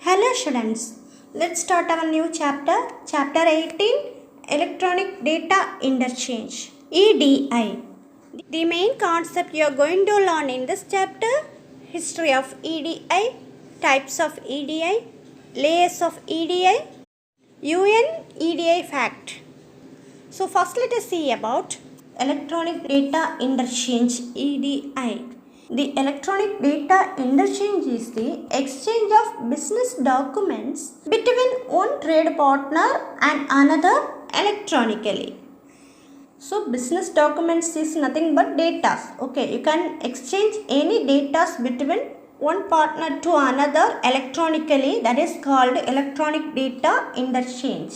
Hello students, let's start our new chapter, chapter 18, Electronic Data Interchange, EDI. The main concept you are going to learn in this chapter, history of EDI, types of EDI, layers of EDI, UN EDI fact. So first let us see about Electronic Data Interchange, EDI. The electronic data interchange is the exchange of business documents between one trade partner and another electronically. So business documents is nothing but data. Okay, you can exchange any data between one partner to another electronically. That is called electronic data interchange.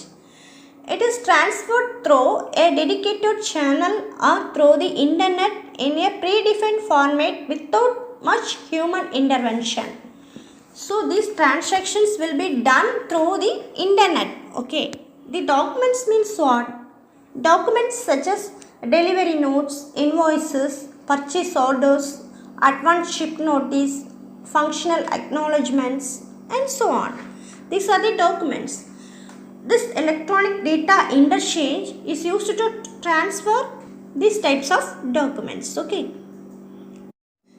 It is transferred through a dedicated channel or through the internet in a predefined format without much human intervention. So these transactions will be done through the internet. Okay. The documents means what? Documents such as delivery notes, invoices, purchase orders, advance ship notice, functional acknowledgements, and so on. These are the documents. This electronic data interchange is used to transfer these types of documents. Okay.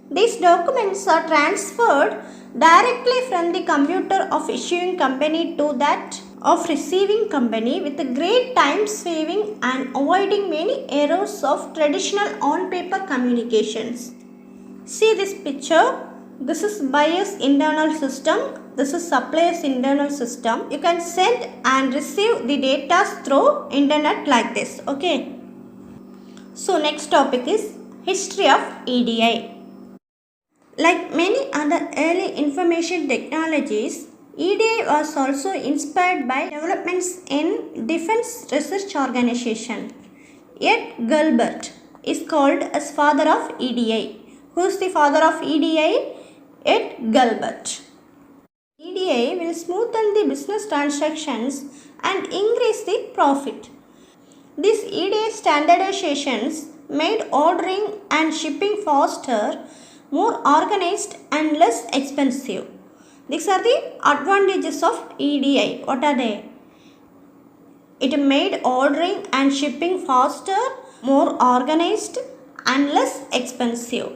These documents are transferred directly from the computer of issuing company to that of receiving company with a great time saving and avoiding many errors of traditional on-paper communications. See this picture. This is buyer's internal system. This is supplier's internal system. You can send and receive the data through internet like this. Okay. So next topic is history of EDI. Like many other early information technologies, EDI was also inspired by developments in Defense Research Organization. Ed Gilbert is called as father of EDI. Who is the father of EDI? Ed Gilbert. EDI will smoothen the business transactions and increase the profit. These EDI standardizations made ordering and shipping faster, more organized and less expensive. These are the advantages of EDI. What are they? It made ordering and shipping faster, more organized and less expensive.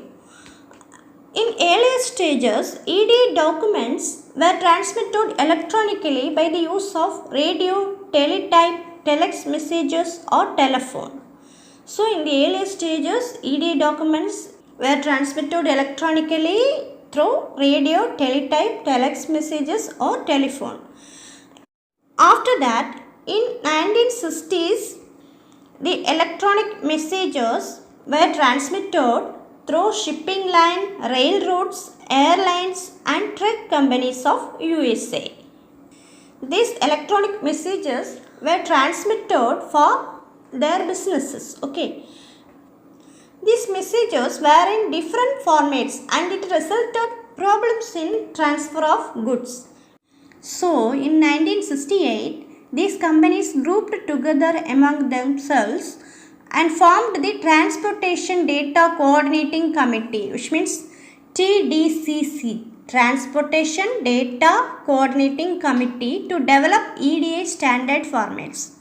In earlier stages, EDI documents were transmitted electronically by the use of radio, teletype, telex messages or telephone. So in the earlier stages, EDI documents were transmitted electronically through radio, teletype, telex messages or telephone. After that, in 1960s, the electronic messages were transmitted through shipping line, railroads, airlines and truck companies of USA. These electronic messages were transmitted for their businesses. Okay. These messages were in different formats and it resulted problems in transfer of goods. So in 1968, these companies grouped together among themselves and formed the Transportation Data Coordinating Committee, which means TDCC, Transportation Data Coordinating Committee, to develop EDI standard formats.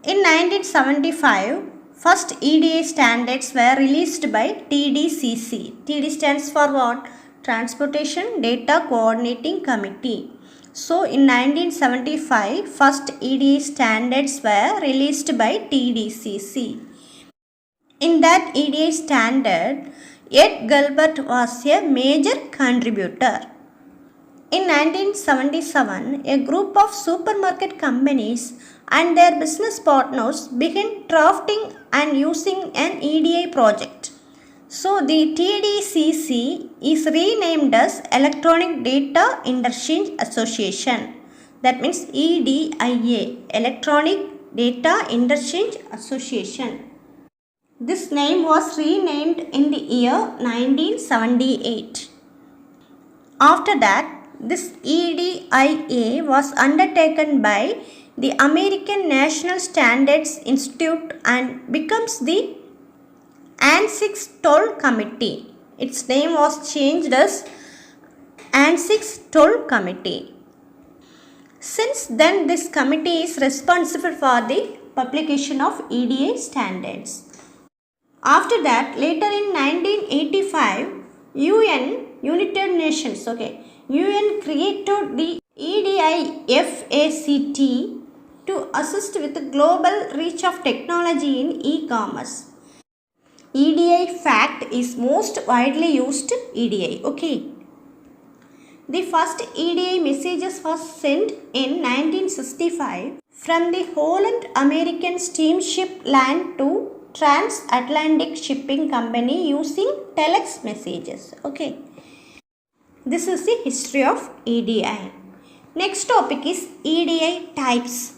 In 1975, first EDI standards were released by TDCC. TD stands for what? Transportation Data Coordinating Committee. So in 1975, first EDI standards were released by TDCC. In that EDI standard, Ed Gilbert was a major contributor. In 1977, a group of supermarket companies and their business partners began drafting and using an EDI project. So the TDCC is renamed as Electronic Data Interchange Association. That means EDIA, Electronic Data Interchange Association. This name was renamed in the year 1978. After that, this EDIA was undertaken by the American National Standards Institute and becomes the ANSI Toll Committee. Its name was changed as and 6 Toll Committee. Since then, this committee is responsible for the publication of EDA standards. After that, later in 1985, United Nations, UN created the EDIFACT to assist with the global reach of technology in e-commerce. EDI fact is most widely used EDI, The first EDI messages was sent in 1965 from the Holland American Steamship Line to Transatlantic Shipping Company using telex messages, This is the history of EDI. Next topic is EDI types.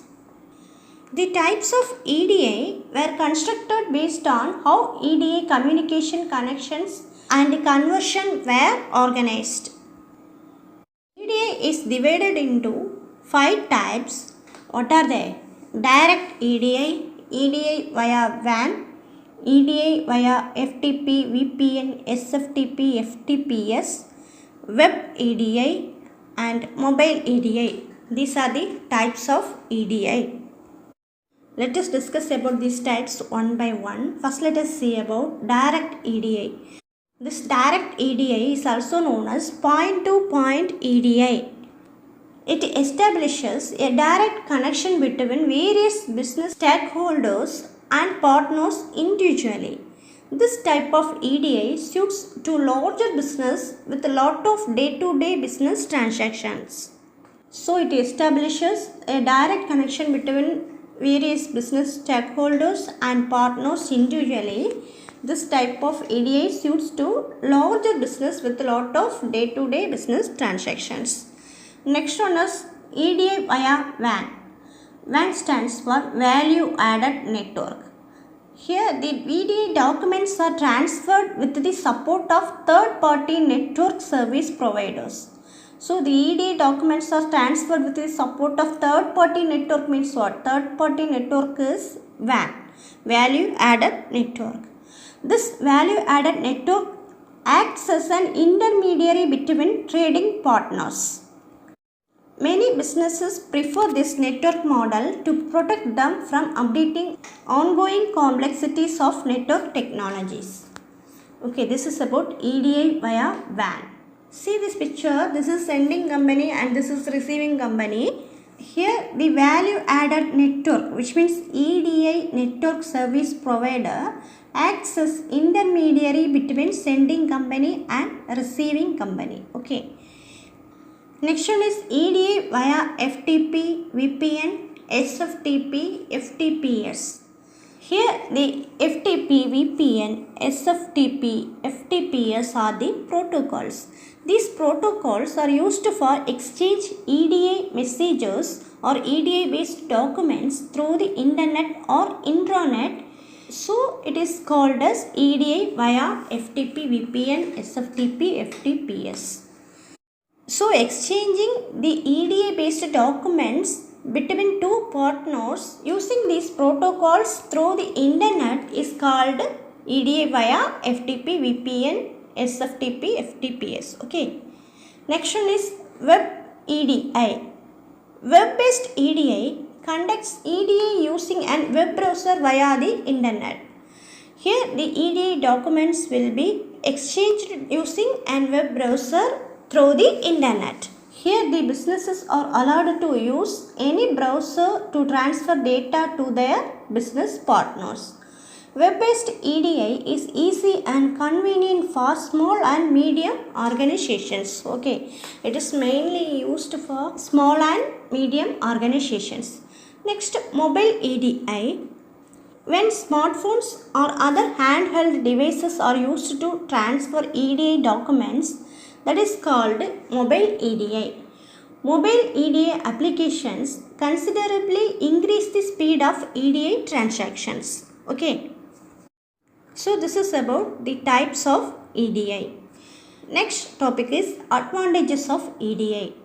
The types of EDI were constructed based on how EDI communication connections and conversion were organized. EDI is divided into 5 types. What are they? Direct EDI, EDI via WAN, EDI via FTP, VPN, SFTP, FTPS, Web EDI and Mobile EDI. These are the types of EDI. Let us discuss about these types one by one. First, let us see about direct EDI. This direct EDI is also known as point-to-point EDI. It establishes a direct connection between various business stakeholders and partners individually. This type of EDI suits to larger business with a lot of day-to-day business transactions. So, it establishes a direct connection between various business stakeholders and partners individually. This type of EDI suits to larger business with a lot of day-to-day business transactions. Next one is EDI via WAN. WAN stands for Value Added Network. Here the EDI documents are transferred with the support of third-party network service providers. So the EDI documents are transferred with the support of third-party network means what? Third-party network is WAN, Value Added Network. This Value Added Network acts as an intermediary between trading partners. Many businesses prefer this network model to protect them from updating ongoing complexities of network technologies. This is about EDI via WAN. See this picture, this is sending company and this is receiving company. Here the value added network, which means EDI network service provider, acts as intermediary between sending company and receiving company. Next one is EDI via FTP, VPN, SFTP, FTPS. Here the FTP, VPN, SFTP, FTPS are the protocols. These protocols are used for exchange EDI messages or EDI based documents through the internet or intranet. So it is called as EDI via FTP, VPN, SFTP, FTPS. So exchanging the EDI based documents between two partners using these protocols through the internet is called EDI via FTP, VPN, SFTP, FTPS. Next one is Web EDI. Web-based EDI conducts EDI using a web browser via the internet. Here the EDI documents will be exchanged using a web browser through the internet. Here the businesses are allowed to use any browser to transfer data to their business partners. Web-based EDI is easy and convenient for small and medium organizations. It is mainly used for small and medium organizations. Next, mobile EDI. When smartphones or other handheld devices are used to transfer EDI documents, that is called mobile EDI. Mobile EDI applications considerably increase the speed of EDI transactions. So this is about the types of EDI. Next topic is advantages of EDI.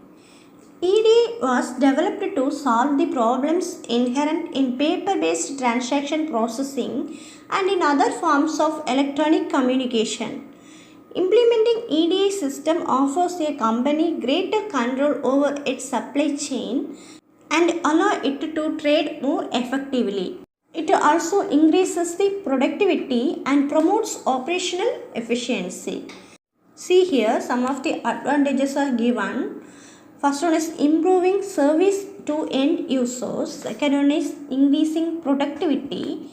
EDI was developed to solve the problems inherent in paper-based transaction processing and in other forms of electronic communication. Implementing EDA system offers a company greater control over its supply chain and allow it to trade more effectively. It also increases the productivity and promotes operational efficiency. See here, some of the advantages are given. First one is improving service to end users. Second one is increasing productivity.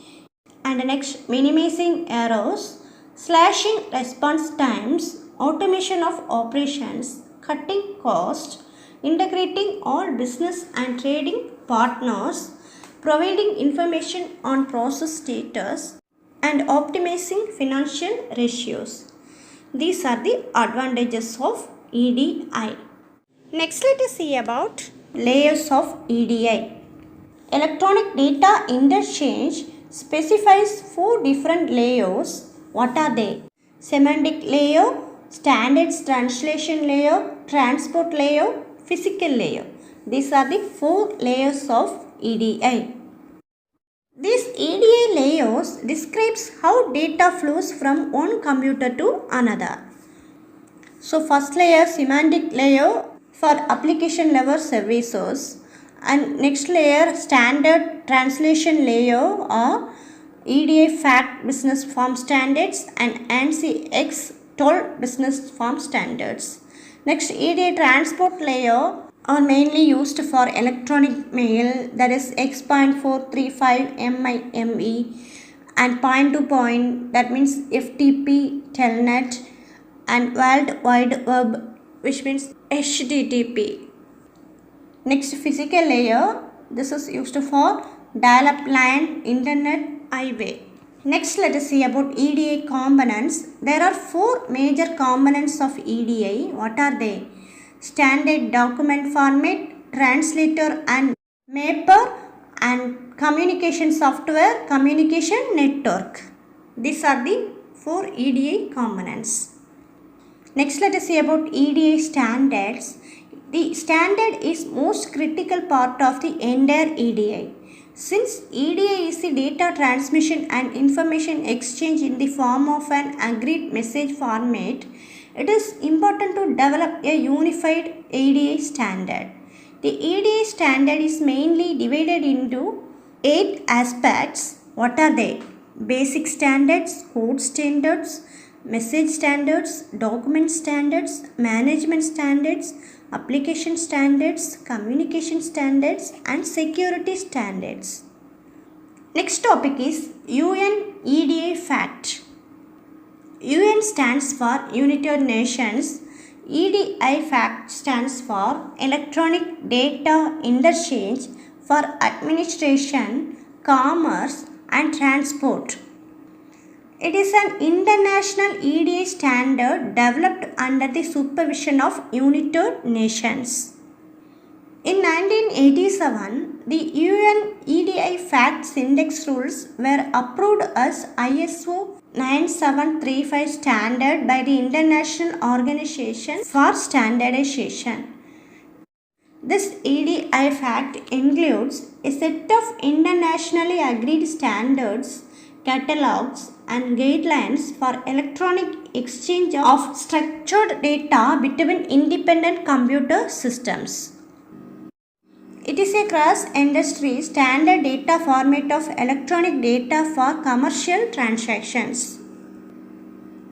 And next, minimizing errors, slashing response times, automation of operations, cutting costs, integrating all business and trading partners, providing information on process status, and optimizing financial ratios. These are the advantages of EDI. Next, let us see about layers of EDI. Electronic data interchange specifies 4 different layers. What are they? Semantic layer, standards translation layer, transport layer, physical layer. These are the 4 layers of EDI. These EDI layers describes how data flows from one computer to another. So first layer, semantic layer for application level services, and next layer, standard translation layer or EDI FACT business form standards and ANSI X 12 business form standards. Next, EDI transport layer are mainly used for electronic mail, that is X.435 MIME, and point to point, that means FTP telnet, and World Wide Web, which means HTTP. Next, physical layer, this is used for dial-up line, internet, highway. Next, let us see about EDI components. There are 4 major components of EDI. What are they? Standard document format, translator and mapper, and communication software, communication network. These are the 4 EDI components. Next, let us see about EDI standards. The standard is most critical part of the entire EDI. Since EDI is the data transmission and information exchange in the form of an agreed message format, it is important to develop a unified EDI standard. The EDI standard is mainly divided into 8 aspects. What are they? Basic standards, code standards, message standards, document standards, management standards, application standards, communication standards, and security standards. Next topic is UN EDI FACT. UN stands for United Nations. EDI FACT stands for Electronic Data Interchange for Administration, Commerce, and Transport. It is an international EDI standard developed under the supervision of United Nations. In 1987, the UN EDI FACTS Index rules were approved as ISO 9735 standard by the International Organization for Standardization. This EDI FACT includes a set of internationally agreed standards, catalogs, and guidelines for electronic exchange of structured data between independent computer systems. It is a cross-industry standard data format of electronic data for commercial transactions.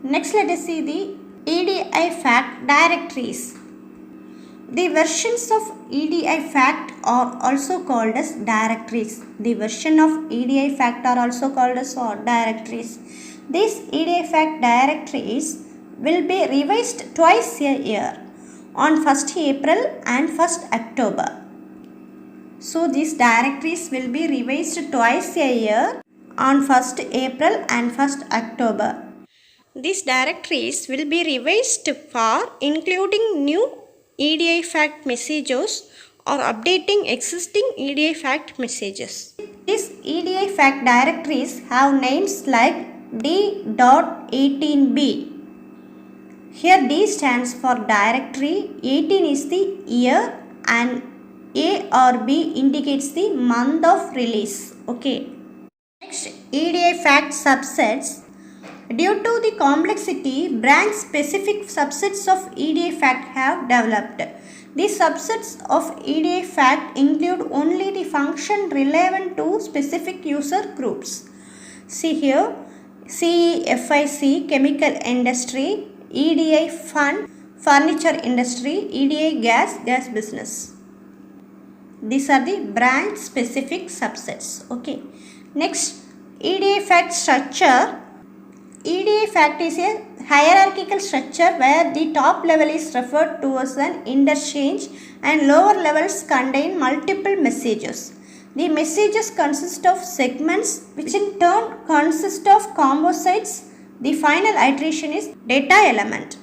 Next, let us see the EDI FACT directories. The versions of EDI FACT are also called as directories. The version of EDI FACT are also called as directories. These EDI FACT directories will be revised twice a year, on 1st April and 1st October. So these directories will be revised twice a year, on 1st April and 1st October. These directories will be revised for including new EDI FACT messages or updating existing EDI FACT messages. These EDI FACT directories have names like D.18b. Here D stands for directory, 18 is the year, and A or B indicates the month of release. Okay. Next, EDI FACT subsets. Due to the complexity, branch-specific subsets of EDA fact have developed. These subsets of EDA fact include only the function relevant to specific user groups. See here, CEFIC, chemical industry, EDA fund, furniture industry, EDA gas business. These are the branch specific subsets. Okay. Next, EDA fact structure. EDA fact is a hierarchical structure where the top level is referred to as an interchange and lower levels contain multiple messages. The messages consist of segments which in turn consist of composites. The final iteration is data element.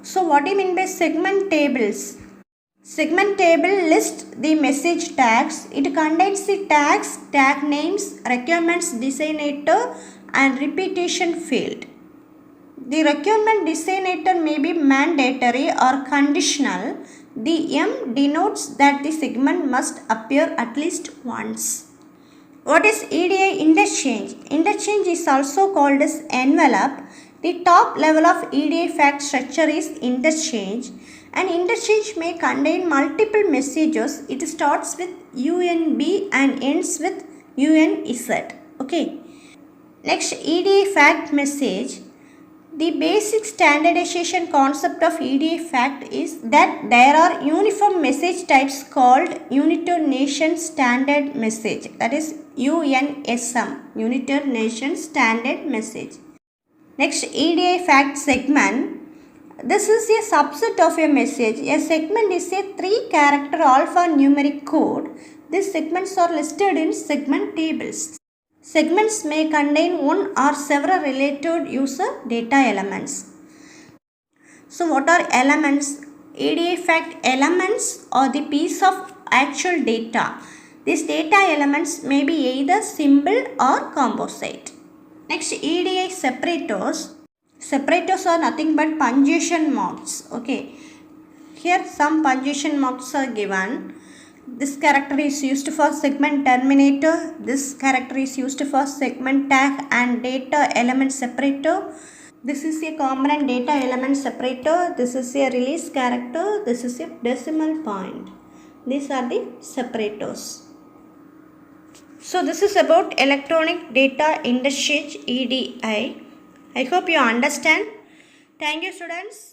So what do you mean by segment tables? Segment table lists the message tags. It contains the tags, tag names, requirements designator and repetition field. The requirement designator may be mandatory or conditional. The M denotes that the segment must appear at least once. What is EDA interchange? Interchange is also called as envelope. The top level of EDA fact structure is interchange. An interchange may contain multiple messages. It starts with UNB and ends with UNZ. Okay. Next, EDA fact message. The basic standardization concept of EDA fact is that there are uniform message types called United Nations Standard Message. That is UNSM, United Nations Standard Message. Next, EDA fact segment. This is a subset of a message. A segment is a 3-character alphanumeric code. These segments are listed in segment tables. Segments may contain one or several related user data elements. So what are elements? EDA fact elements are the piece of actual data. These data elements may be either symbol or composite. Next, EDA separators. Separators are nothing but punctuation marks. Okay. Here some punctuation marks are given. This character is used for segment terminator. This character is used for segment tag and data element separator. This is a component data element separator. This is a release character. This is a decimal point. These are the separators. So this is about electronic data interchange EDI. I hope you understand. Thank you, students.